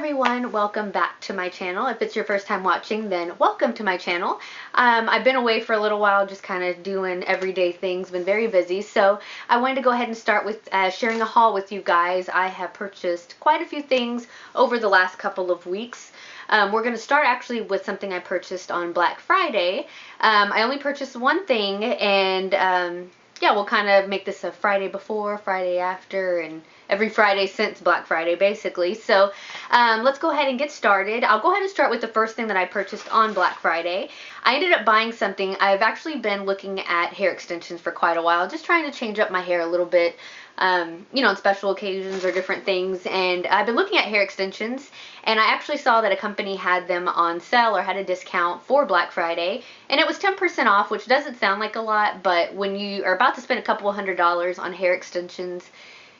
everyone, welcome back to my channel. If it's your first time watching, then welcome to my channel. I've been away for a little while, just kind of doing everyday things, been very busy, so I wanted to go ahead and start with sharing a haul with you guys. I have purchased quite a few things over the last couple of weeks. We're going to start actually with something I purchased on Black Friday. I only purchased one thing, and yeah, we'll kind of make this a Friday before, Friday after, and every Friday since Black Friday, basically. So let's go ahead and get started. I'll go ahead and start with the first thing that I purchased on Black Friday. I ended up buying something. I've actually been looking at hair extensions for quite a while, just trying to change up my hair a little bit, you know, on special occasions or different things. And I've been looking at hair extensions, and I actually saw that a company had them on sale or had a discount for Black Friday, and it was 10% off, which doesn't sound like a lot, but when you are about to spend a couple $100s on hair extensions,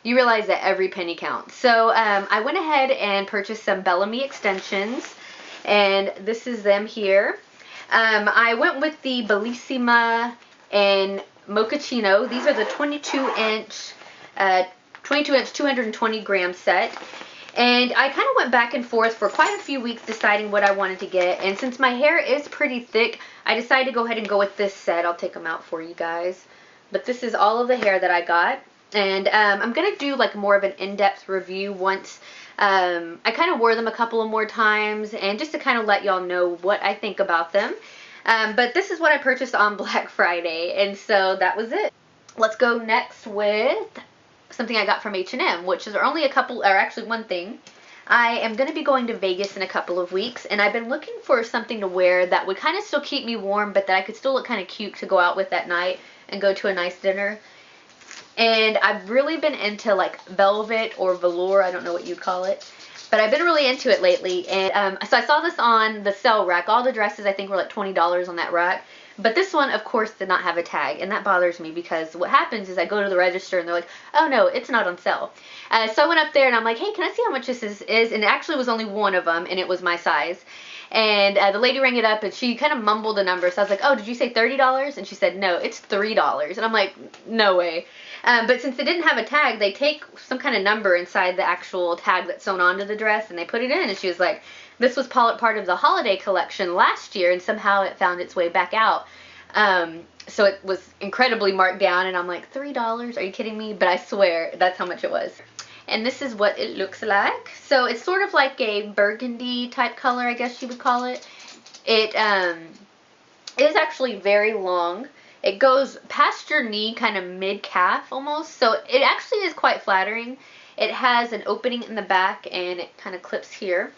you realize that every penny counts. So I went ahead and purchased some Bellami extensions, and this is them here. I went with the Bellissima and Mochaccino. These are the 22-inch 220 gram set. And I kind of went back and forth for quite a few weeks deciding what I wanted to get. And since my hair is pretty thick, I decided to go ahead and go with this set. I'll take them out for you guys. But this is all of the hair that I got. And I'm going to do like more of an in-depth review once I kind of wore them a couple of more times, and just to kind of let y'all know what I think about them. But this is what I purchased on Black Friday, and so that was it. Let's go next with something I got from H&M, which is only a couple, or actually one thing. I am going to be going to Vegas in a couple of weeks, and I've been looking for something to wear that would kind of still keep me warm, but that I could still look kind of cute to go out with at night and go to a nice dinner. And I've really been into like velvet or velour, I don't know what you'd call it, but I've been really into it lately. And so I saw this on the sale rack. All the dresses I think were like $20 on that rack, but this one of course did not have a tag, and that bothers me because what happens is I go to the register and they're like, oh no, it's not on sale. So I went up there and I'm like, hey, can I see how much this is? And it actually was only one of them, and it was my size. And the lady rang it up, and she kind of mumbled a number. So I was like, oh, did you say $30? And she said, no, it's $3. And I'm like, no way. But since it didn't have a tag, they take some kind of number inside the actual tag that's sewn onto the dress, and they put it in. And she was like, this was part of the holiday collection last year, and somehow it found its way back out. So it was incredibly marked down, and I'm like, $3? Are you kidding me? But I swear, that's how much it was. And this is what it looks like. So it's sort of like a burgundy type color, I guess you would call it. It is actually very long. It goes past your knee, kind of mid-calf almost. So it actually is quite flattering. It has an opening in the back, and it kind of clips here.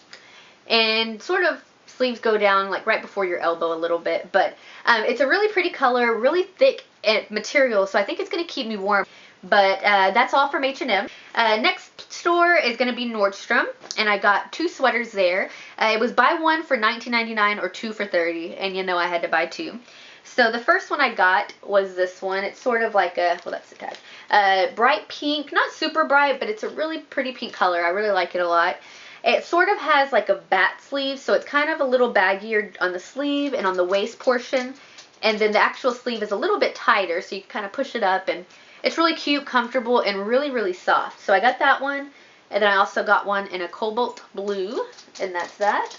And sort of sleeves go down like right before your elbow a little bit. But it's a really pretty color, really thick material, so I think it's going to keep me warm. But that's all from H&M. Next store is going to be Nordstrom, and I got two sweaters there. It was buy one for $19.99 or two for $30, and you know I had to buy two. So the first one I got was this one. It's sort of like a, well, that's the tag, bright pink, not super bright, but it's a really pretty pink color. I really like it a lot. It sort of has like a bat sleeve, so it's kind of a little baggier on the sleeve and on the waist portion, and then the actual sleeve is a little bit tighter, so you can kind of push it up, and it's really cute, comfortable, and really, really soft. So I got that one, and then I also got one in a cobalt blue, and that's that.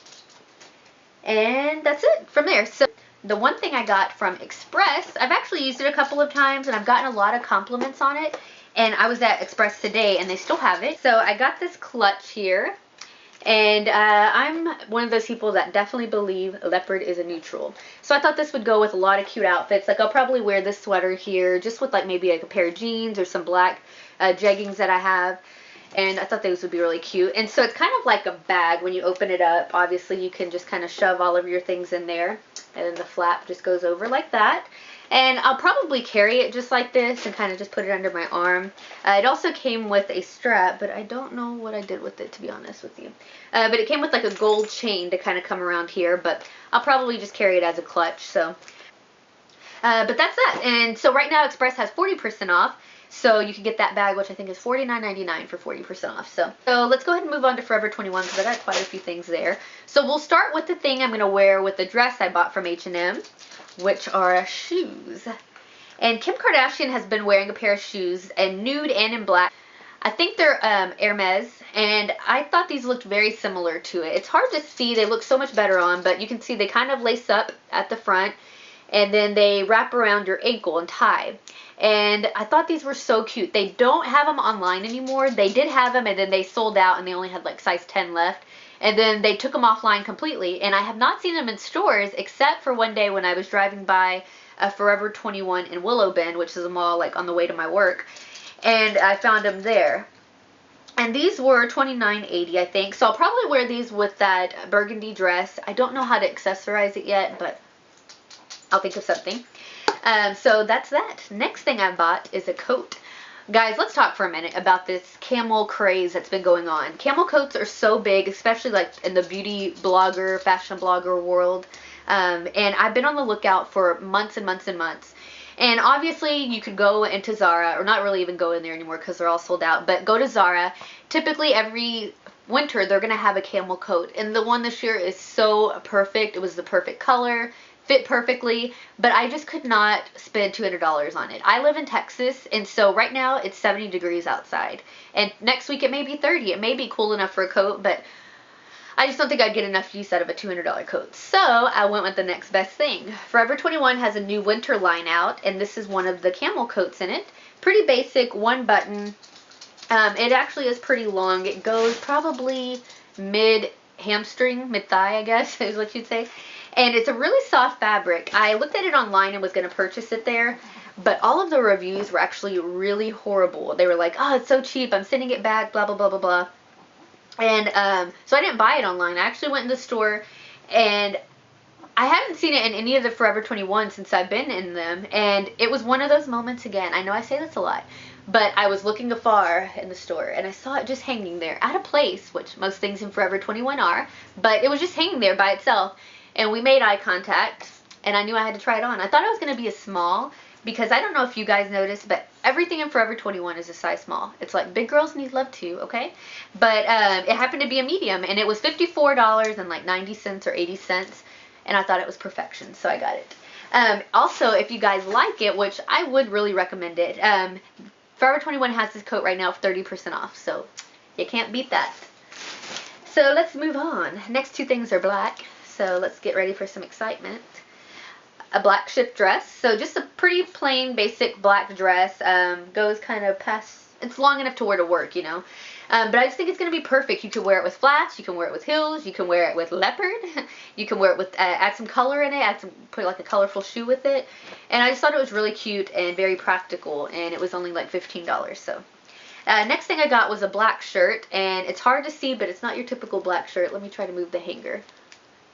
And that's it from there. So the one thing I got from Express, I've actually used it a couple of times, and I've gotten a lot of compliments on it. And I was at Express today, and they still have it. So I got this clutch here. And I'm one of those people that definitely believe Leopard is a neutral. So I thought this would go with a lot of cute outfits. Like I'll probably wear this sweater here just with like maybe like a pair of jeans or some black jeggings that I have. And I thought those would be really cute. And so it's kind of like a bag when you open it up. Obviously you can just kind of shove all of your things in there. And then the flap just goes over like that. And I'll probably carry it just like this and kind of just put it under my arm. It also came with a strap, but I don't know what I did with it, to be honest with you. But it came with like a gold chain to kind of come around here, but I'll probably just carry it as a clutch. So, but that's that. And so right now Express has 40% off. So you can get that bag, which I think is $49.99 for 40% off. So let's go ahead and move on to Forever 21 because I got quite a few things there. So we'll start with the thing I'm going to wear with the dress I bought from H&M, which are shoes. And Kim Kardashian has been wearing a pair of shoes in nude and in black. I think they're Hermes, and I thought these looked very similar to it. It's hard to see. They look so much better on, but you can see they kind of lace up at the front, and then they wrap around your ankle and tie. And I thought these were so cute. They don't have them online anymore. They did have them, and then they sold out, and they only had like size 10 left. And then they took them offline completely, and I have not seen them in stores except for one day when I was driving by a Forever 21 in Willow Bend, which is a mall like on the way to my work, and I found them there. And these were $29.80, I think. So I'll probably wear these with that burgundy dress. I don't know how to accessorize it yet, but I'll think of something. So that's that. Next thing I bought is a coat. Guys, let's talk for a minute about this camel craze that's been going on. Camel coats are so big, especially like in the beauty blogger, fashion blogger world. And I've been on the lookout for months and months and months. And obviously you could go into Zara, or not really even go in there anymore because they're all sold out, but go to Zara. Typically every winter they're going to have a camel coat. And the one this year is so perfect. It was the perfect color, fit perfectly, but I just could not spend $200 on it. I live in Texas, and so right now it's 70 degrees outside. And next week it may be 30. It may be cool enough for a coat, but I just don't think I'd get enough use out of a $200 coat. So I went with the next best thing. Forever 21 has a new winter line out, and this is one of the camel coats in it. Pretty basic, one button. It actually is pretty long. It goes probably mid-hamstring, mid-thigh, I guess is what you'd say. And it's a really soft fabric. I looked at it online and was going to purchase it there, but all of the reviews were actually really horrible. They were like, oh, it's so cheap, I'm sending it back, blah, blah, blah, blah, blah. And so I didn't buy it online. I actually went in the store, and I haven't seen it in any of the Forever 21 since I've been in them. And it was one of those moments again. I know I say this a lot, but I was looking afar in the store, and I saw it just hanging there at a place, which most things in Forever 21 are, but it was just hanging there by itself. And we made eye contact, and I knew I had to try it on. I thought it was going to be a small, because I don't know if you guys noticed, but everything in Forever 21 is a size small. It's like big girls need love too, okay? But it happened to be a medium, and it was $54 and like 90 cents or 80 cents, and I thought it was perfection, so I got it. Also, if you guys like it, which I would really recommend it, Forever 21 has this coat right now for 30% off, so you can't beat that. So let's move on. Next two things are black. So let's get ready for some excitement. A black shift dress. So just a pretty plain, basic black dress. Goes kind of past, it's long enough to wear to work, you know. But I just think it's going to be perfect. You can wear it with flats. You can wear it with heels. You can wear it with leopard. You can wear it with, add some color in it. Put like a colorful shoe with it. And I just thought it was really cute and very practical. And it was only like $15. So next thing I got was a black shirt. And it's hard to see, but it's not your typical black shirt. Let me try to move the hanger.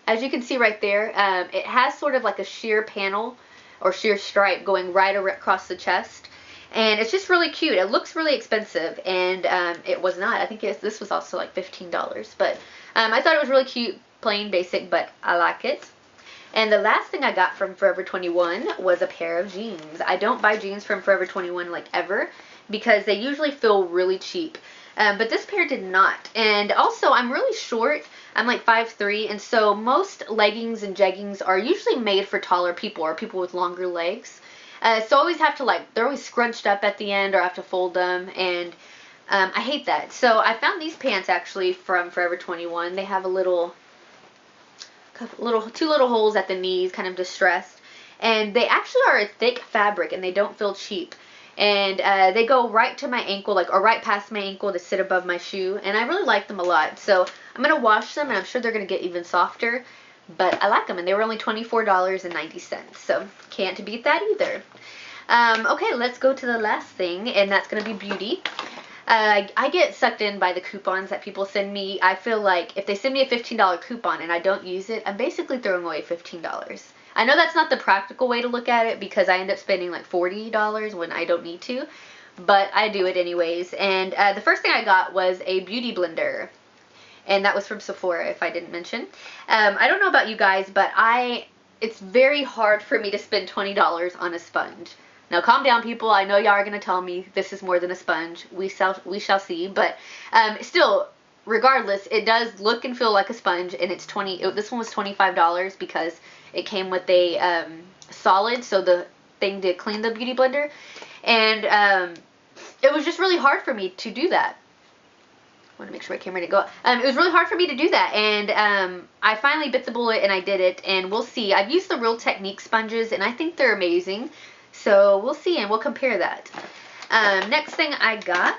As you can see right there, it has sort of like a sheer panel or sheer stripe going right across the chest. And it's just really cute. It looks really expensive, and it was not. I think this was also like $15. But I thought it was really cute, plain, basic, but I like it. And the last thing I got from Forever 21 was a pair of jeans. I don't buy jeans from Forever 21 like ever because they usually feel really cheap. But this pair did not. And also, I'm really short. I'm like 5'3", and so most leggings and jeggings are usually made for taller people or people with longer legs. So I always have to they're always scrunched up at the end, or I have to fold them, and I hate that. So I found these pants actually from Forever 21. They have two little holes at the knees, kind of distressed, and they actually are a thick fabric, and they don't feel cheap. And they go right to my ankle, or right past my ankle to sit above my shoe. And I really like them a lot. So I'm going to wash them, and I'm sure they're going to get even softer. But I like them, and they were only $24.90. So can't beat that either. Okay, let's go to the last thing, and that's going to be beauty. I get sucked in by the coupons that people send me. I feel like if they send me a $15 coupon and I don't use it, I'm basically throwing away $15. I know that's not the practical way to look at it because I end up spending like $40 when I don't need to, but I do it anyways. And the first thing I got was a beauty blender, and that was from Sephora, if I didn't mention. I don't know about you guys, but it's very hard for me to spend $20 on a sponge. Now calm down, people. I know y'all are going to tell me this is more than a sponge. We shall see, but still, regardless, it does look and feel like a sponge, and it's this one was $25 because it came with a solid, so the thing to clean the beauty blender. And it was just really hard for me to do that. I want to make sure my camera didn't go up. It was really hard for me to do that, and I finally bit the bullet and I did it, and we'll see. I've used the Real Technique sponges and I think they're amazing, so we'll see and we'll compare that. Next thing I got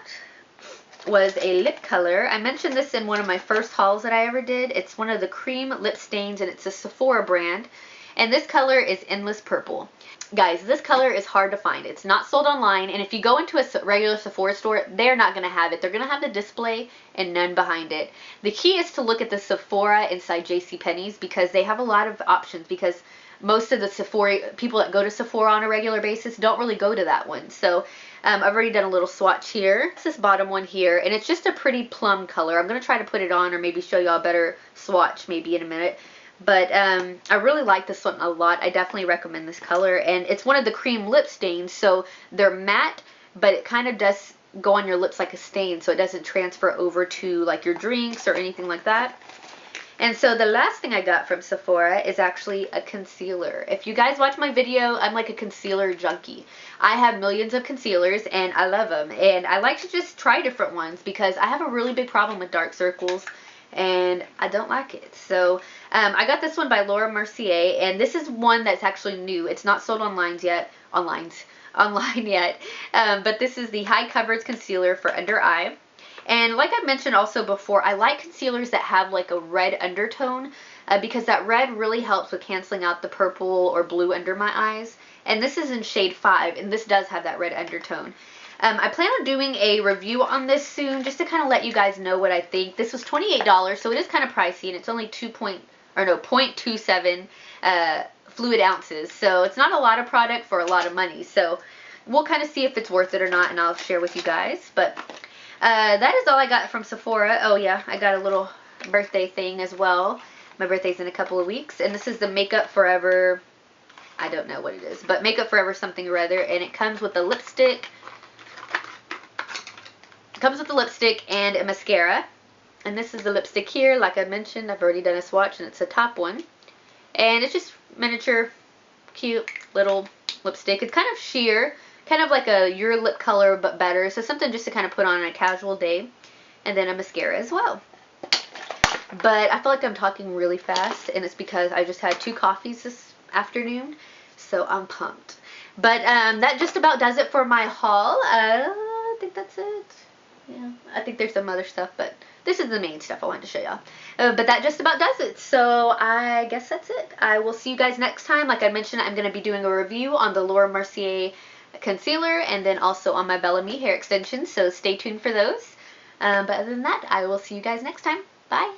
was a lip color. I mentioned this in one of my first hauls that I ever did. It's one of the Cream Lip Stains, and it's a Sephora brand, and this color is Endless Purple. Guys, this color is hard to find. It's not sold online, and if you go into a regular Sephora store, they're not going to have it. They're going to have the display and none behind it. The key is to look at the Sephora inside JCPenney's because they have a lot of options, because most of the Sephora people that go to Sephora on a regular basis don't really go to that one. So I've already done a little swatch here. It's this bottom one here, and it's just a pretty plum color. I'm going to try to put it on or maybe show y'all a better swatch maybe in a minute. But I really like this one a lot. I definitely recommend this color. And it's one of the cream lip stains, so they're matte, but it kind of does go on your lips like a stain, so it doesn't transfer over to like your drinks or anything like that. And so the last thing I got from Sephora is actually a concealer. If you guys watch my video, I'm like a concealer junkie. I have millions of concealers and I love them. And I like to just try different ones because I have a really big problem with dark circles and I don't like it. So I got this one by Laura Mercier, and this is one that's actually new. It's not sold online yet. Online yet. But this is the High Coverage Concealer for Under Eye. And like I mentioned also before, I like concealers that have like a red undertone because that red really helps with canceling out the purple or blue under my eyes. And this is in shade 5, and this does have that red undertone. I plan on doing a review on this soon just to kind of let you guys know what I think. This was $28, so it is kind of pricey, and it's only 0.27 fluid ounces. So it's not a lot of product for a lot of money. So we'll kind of see if it's worth it or not, and I'll share with you guys. But that is all I got from Sephora. Oh yeah, I got a little birthday thing as well. My birthday's in a couple of weeks, and this is the Makeup Forever, I don't know what it is, but Makeup Forever something or other, and it comes with a lipstick. It comes with a lipstick and a mascara, and this is the lipstick here. Like I mentioned, I've already done a swatch, and it's a top one, and it's just miniature, cute little lipstick. It's kind of sheer, kind of like your lip color but better, so something just to kind of put on a casual day, and then a mascara as well. But I feel like I'm talking really fast, and it's because I just had 2 coffees this afternoon, so I'm pumped. But that just about does it for my haul. I think that's it. Yeah, I think there's some other stuff, but this is the main stuff I wanted to show y'all. But that just about does it. So I guess that's it. I will see you guys next time. Like I mentioned, I'm going to be doing a review on the Laura Mercier concealer and then also on my Bellami hair extensions. So stay tuned for those. But other than that, I will see you guys next time. Bye.